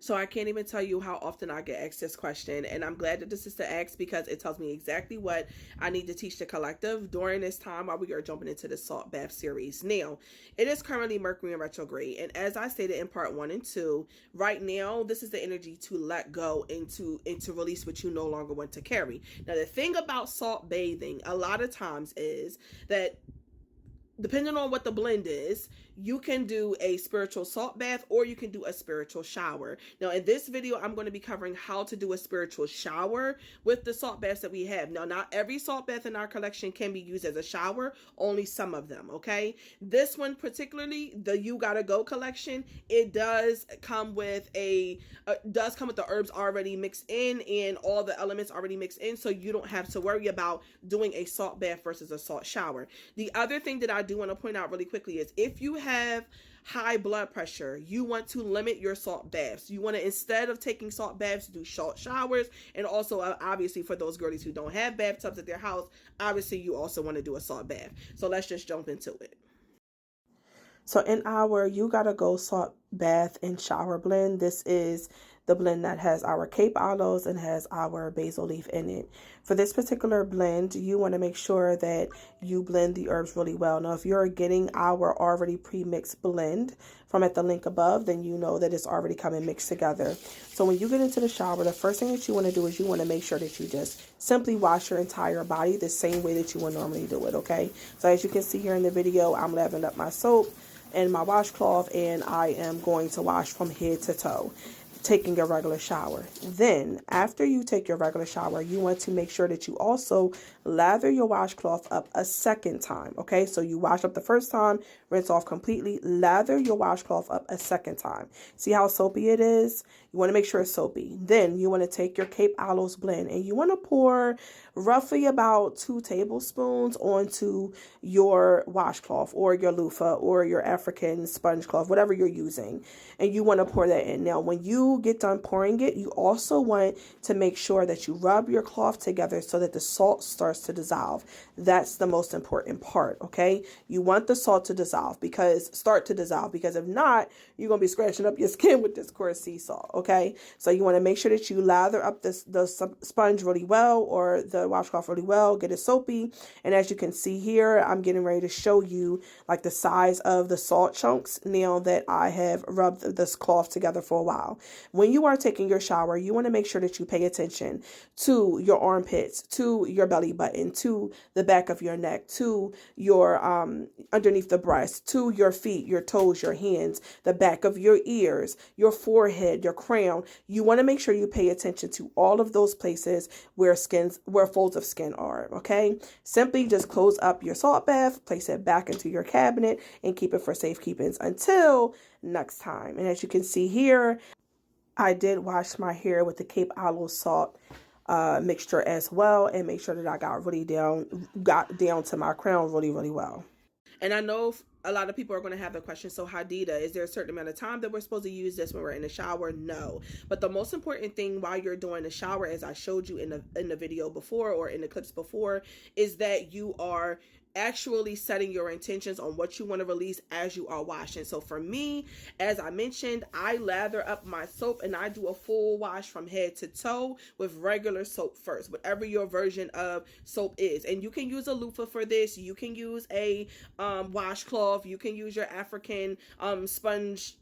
So I can't even tell you how often I get asked this question, and I'm glad that the sister asked because it tells me exactly what I need to teach the collective during this time while we are jumping into the salt bath series. Now, it is currently Mercury in retrograde, and as I stated in part 1 and 2, right now this is the energy to let go and to release what you no longer want to carry. Now, the thing about salt bathing a lot of times is that depending on what the blend is, you can do a spiritual salt bath or you can do a spiritual shower. Now, in this video, I'm going to be covering how to do a spiritual shower with the salt baths that we have. Now, not every salt bath in our collection can be used as a shower, only some of them, okay? This one particularly, the You Gotta Go collection, it does come with the herbs already mixed in and all the elements already mixed in, so you don't have to worry about doing a salt bath versus a salt shower. The other thing that I do want to point out really quickly is if you have high blood pressure, you want to limit your salt baths. You want to, instead of taking salt baths, do salt showers. And also, obviously, for those girlies who don't have bathtubs at their house, obviously, you also want to do a salt bath. So let's just jump into it. So in our You Gotta Go salt bath and shower blend, this is the blend that has our Cape aloes and has our basil leaf in it. For this particular blend, you want to make sure that you blend the herbs really well. Now, if you're getting our already pre-mixed blend from at the link above, then you know that it's already coming mixed together. So when you get into the shower, the first thing that you want to do is you want to make sure that you just simply wash your entire body the same way that you would normally do it, okay? So as you can see here in the video, I'm lathering up my soap and my washcloth, and I am going to wash from head to toe, taking a regular shower. Then after you take your regular shower, you want to make sure that you also lather your washcloth up a second time. Okay, so you wash up the first time, rinse off completely, lather your washcloth up a second time. See how soapy it is? You want to make sure it's soapy. Then you want to take your Cape Aloes blend and you want to pour roughly about 2 tablespoons onto your washcloth or your loofah or your African sponge cloth, whatever you're using. And you want to pour that in. Now, when you get done pouring it, you also want to make sure that you rub your cloth together so that the salt starts to dissolve. That's the most important part, okay? You want the salt to dissolve because if not, you're going to be scratching up your skin with this coarse sea salt, okay? So you want to make sure that you lather up the sponge really well or the washcloth really well, get it soapy. And as you can see here, I'm getting ready to show you like the size of the salt chunks now that I have rubbed this cloth together for a while. When you are taking your shower, you want to make sure that you pay attention to your armpits, to your belly button, to the back of your neck, to your underneath the breast, to your feet, your toes, your hands, the back of your ears, your forehead, your crown. You want to make sure you pay attention to all of those places where folds of skin are, okay? Simply just close up your salt bath, place it back into your cabinet, and keep it for safekeepings until next time. And as you can see here, I did wash my hair with the Cape Aloe salt mixture as well, and make sure that I got down to my crown really, really well. And I know a lot of people are going to have the question, so Hadida, is there a certain amount of time that we're supposed to use this when we're in the shower? No. But the most important thing while you're doing the shower, as I showed you in the video before or in the clips before, is that you are actually setting your intentions on what you want to release as you are washing. So for me, as I mentioned, I lather up my soap and I do a full wash from head to toe with regular soap first, whatever your version of soap is. And you can use a loofah for this. You can use a washcloth. You can use your African sponge,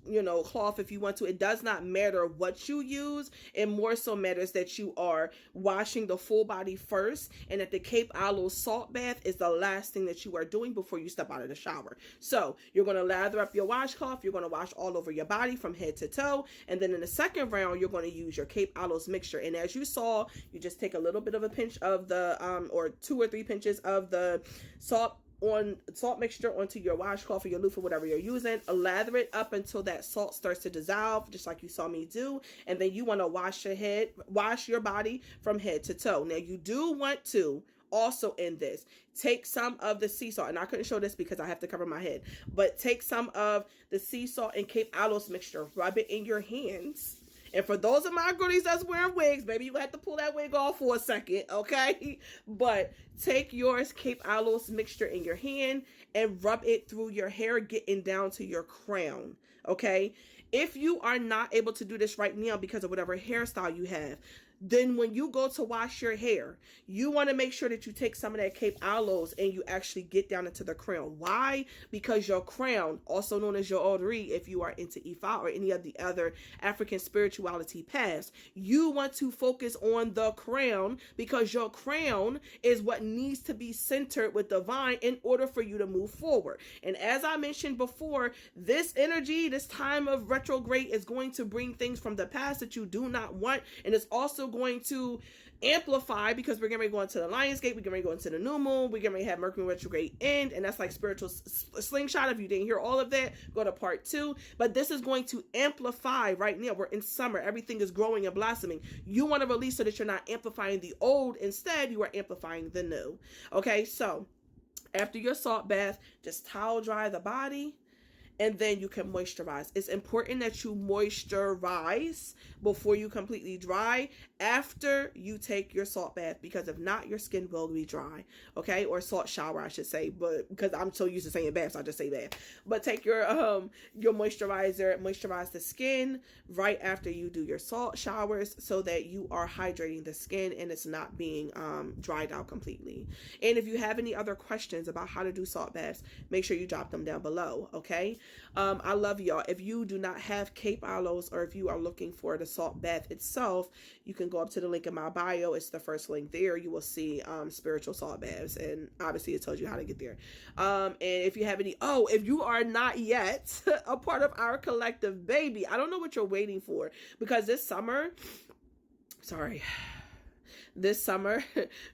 cloth if you want to. It does not matter what you use. It more so matters that you are washing the full body first, and that the Cape Aloe salt bath is the last thing that you are doing before you step out of the shower. So you're going to lather up your washcloth. You're going to wash all over your body from head to toe. And then in the second round, you're going to use your Cape Aloes mixture. And as you saw, you just take a little bit of a pinch of the, or 2 or 3 pinches of the salt mixture onto your washcloth or your loofah, whatever you're using. Lather it up until that salt starts to dissolve, just like you saw me do. And then you want to wash your body from head to toe. Now you do want to also in this, take some of the sea salt, and I couldn't show this because I have to cover my head, but take some of the sea salt and Cape Aloes mixture, rub it in your hands. And for those of my girlies that's wearing wigs, maybe you have to pull that wig off for a second, okay? But take your Cape Aloes mixture in your hand and rub it through your hair, getting down to your crown, okay? If you are not able to do this right now because of whatever hairstyle you have, then when you go to wash your hair, you want to make sure that you take some of that Cape Aloes and you actually get down into the crown. Why? Because your crown, also known as your Odri, if you are into Ifa or any of the other African spirituality paths, you want to focus on the crown because your crown is what needs to be centered with divine in order for you to move forward. And as I mentioned before, this energy, this time of retrograde is going to bring things from the past that you do not want, and it's also going to amplify because we're going to go into the Lions Gate, we're going to go into the new moon, we're going to have Mercury retrograde end, and that's like spiritual slingshot. If you didn't hear all of that, go to part 2. But this is going to amplify right now. We're in summer, everything is growing and blossoming. You want to release so that you're not amplifying the old, instead you are amplifying the new. Okay, so after your salt bath, just towel dry the body, and then you can moisturize. It's important that you moisturize before you completely dry after you take your salt bath, because if not, your skin will be dry, okay? Or salt shower, I should say, but because I'm so used to saying bath, so I just say bath. But take your moisturizer, moisturize the skin right after you do your salt showers so that you are hydrating the skin and it's not being dried out completely. And if you have any other questions about how to do salt baths, make sure you drop them down below, okay? I love y'all. If you do not have Cape Aloes, or if you are looking for the salt bath itself, you can go up to the link in my bio. It's the first link there. You will see spiritual salt baths, and obviously it tells you how to get there. And if you have any, if you are not yet a part of our collective, baby, I don't know what you're waiting for, because this summer,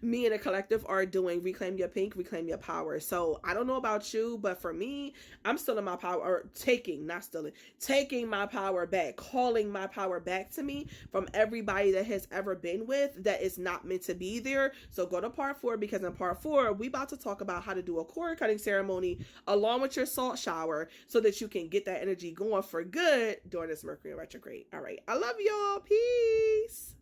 me and the collective are doing Reclaim Your Pink, Reclaim Your Power. So I don't know about you, but for me, I'm still in my power, or taking my power back, calling my power back to me from everybody that has ever been with that is not meant to be there. So go to part 4, because in part 4, we about to talk about how to do a cord cutting ceremony along with your salt shower so that you can get that energy going for good during this Mercury retrograde. All right. I love y'all. Peace.